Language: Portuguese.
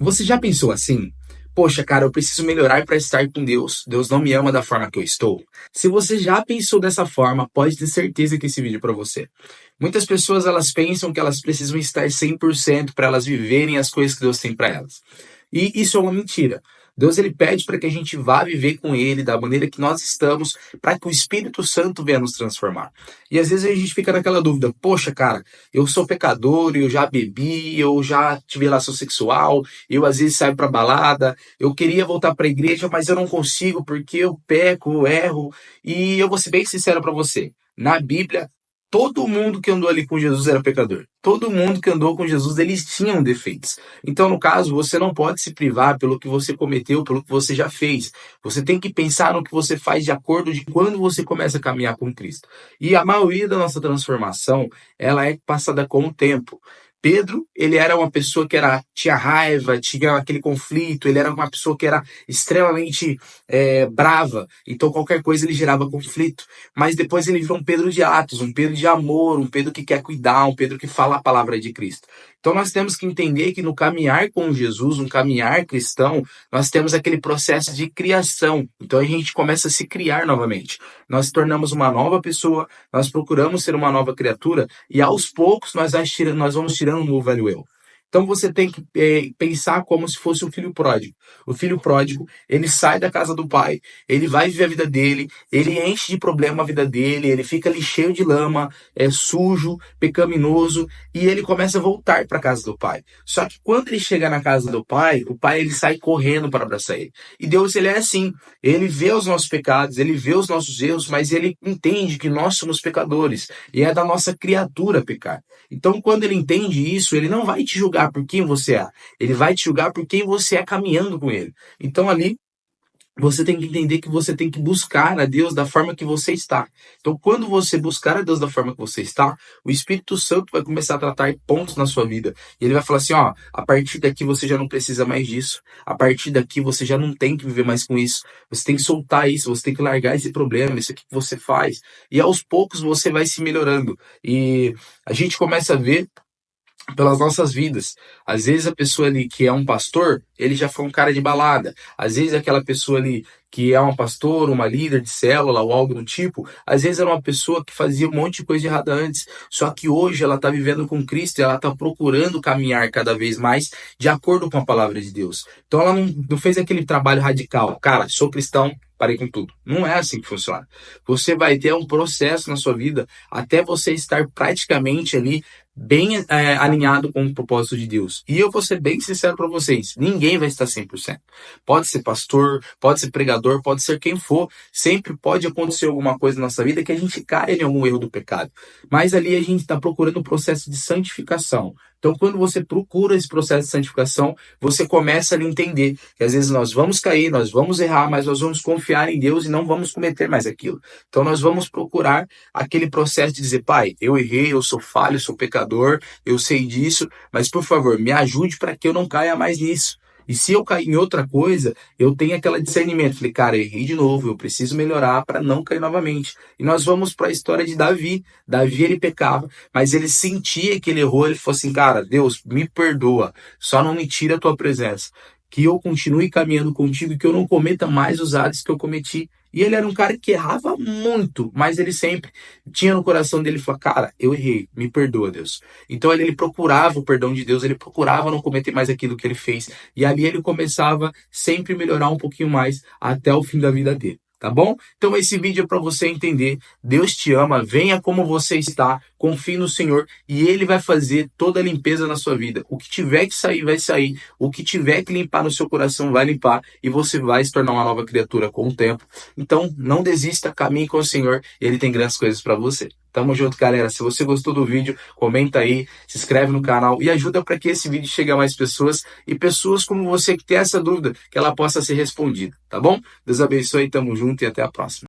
Você já pensou assim? Poxa, cara, eu preciso melhorar para estar com Deus. Deus não me ama da forma que eu estou. Se você já pensou dessa forma, pode ter certeza que esse vídeo é para você. Muitas pessoas elas pensam que elas precisam estar 100% para elas viverem as coisas que Deus tem para elas. E isso é uma mentira. Deus ele pede para que a gente vá viver com ele da maneira que nós estamos, para que o Espírito Santo venha nos transformar. E às vezes a gente fica naquela dúvida: poxa, cara, eu sou pecador, eu já bebi, eu já tive relação sexual, eu às vezes saio para balada, eu queria voltar para a igreja, mas eu não consigo porque eu peco, eu erro. E eu vou ser bem sincero para você. Na Bíblia, todo mundo que andou ali com Jesus era pecador. Todo mundo que andou com Jesus, eles tinham defeitos. Então, no caso, você não pode se privar pelo que você cometeu, pelo que você já fez. Você tem que pensar no que você faz de acordo de quando você começa a caminhar com Cristo. E a maioria da nossa transformação, ela é passada com o tempo. Pedro, ele era uma pessoa que tinha raiva, tinha aquele conflito, ele era uma pessoa que era extremamente brava, então qualquer coisa ele gerava conflito. Mas depois ele virou um Pedro de atos, um Pedro de amor, um Pedro que quer cuidar, um Pedro que fala a palavra de Cristo. Então nós temos que entender que no caminhar com Jesus, um caminhar cristão, nós temos aquele processo de criação. Então a gente começa a se criar novamente. Nós tornamos uma nova pessoa, nós procuramos ser uma nova criatura e aos poucos nós vamos tirando o velho eu. Então você tem que pensar como se fosse um filho pródigo. O filho pródigo, ele sai da casa do pai, ele vai viver a vida dele, ele enche de problema a vida dele, ele fica ali cheio de lama, sujo, pecaminoso, e ele começa a voltar para a casa do pai. Só que quando ele chega na casa do pai, o pai ele sai correndo para abraçar ele. E Deus ele é assim, ele vê os nossos pecados, ele vê os nossos erros, mas ele entende que nós somos pecadores, e é da nossa criatura pecar. Então quando ele entende isso, ele não vai te julgar por quem você é. Ele vai te julgar por quem você é caminhando com ele. Então ali você tem que entender que você tem que buscar a Deus da forma que você está. Então, quando você buscar a Deus da forma que você está, o Espírito Santo vai começar a tratar pontos na sua vida. E ele vai falar assim, ó, a partir daqui você já não precisa mais disso. A partir daqui você já não tem que viver mais com isso. Você tem que soltar isso, você tem que largar esse problema, isso aqui que você faz. E aos poucos você vai se melhorando. E a gente começa a ver pelas nossas vidas. Às vezes a pessoa ali que é um pastor, ele já foi um cara de balada. Às vezes aquela pessoa ali que é uma pastora, uma líder de célula ou algo do tipo, às vezes era uma pessoa que fazia um monte de coisa errada antes. Só que hoje ela está vivendo com Cristo e ela está procurando caminhar cada vez mais de acordo com a palavra de Deus. Então ela não fez aquele trabalho radical. Cara, sou cristão, parei com tudo. Não é assim que funciona. Você vai ter um processo na sua vida até você estar praticamente ali bem alinhado com o propósito de Deus. E eu vou ser bem sincero para vocês, ninguém vai estar 100%. Pode ser pastor, pode ser pregador, pode ser quem for, sempre pode acontecer alguma coisa na nossa vida que a gente caia em algum erro do pecado. Mas ali a gente está procurando o processo de santificação. Então, quando você procura esse processo de santificação, você começa a entender que às vezes nós vamos cair, nós vamos errar, mas nós vamos confiar em Deus e não vamos cometer mais aquilo. Então, nós vamos procurar aquele processo de dizer, pai, eu errei, eu sou falho, eu sou pecador, eu sei disso, mas por favor, me ajude para que eu não caia mais nisso. E se eu cair em outra coisa, eu tenho aquele discernimento. Falei, cara, eu errei de novo, eu preciso melhorar para não cair novamente. E nós vamos para a história de Davi. Davi, ele pecava, mas ele sentia que ele errou. Ele falou assim, cara, Deus, me perdoa, só não me tira a tua presença. Que eu continue caminhando contigo e que eu não cometa mais os atos que eu cometi. E ele era um cara que errava muito, mas ele sempre tinha no coração dele, falar, cara, eu errei, me perdoa, Deus. Então ele procurava o perdão de Deus, ele procurava não cometer mais aquilo que ele fez. E ali ele começava sempre a melhorar um pouquinho mais até o fim da vida dele. Tá bom? Então esse vídeo é para você entender, Deus te ama, venha como você está, confie no Senhor e Ele vai fazer toda a limpeza na sua vida. O que tiver que sair, vai sair. O que tiver que limpar no seu coração, vai limpar e você vai se tornar uma nova criatura com o tempo. Então não desista, caminhe com o Senhor e Ele tem grandes coisas para você. Tamo junto, galera. Se você gostou do vídeo, comenta aí, se inscreve no canal e ajuda para que esse vídeo chegue a mais pessoas e pessoas como você que tem essa dúvida, que ela possa ser respondida, tá bom? Deus abençoe, tamo junto e até a próxima.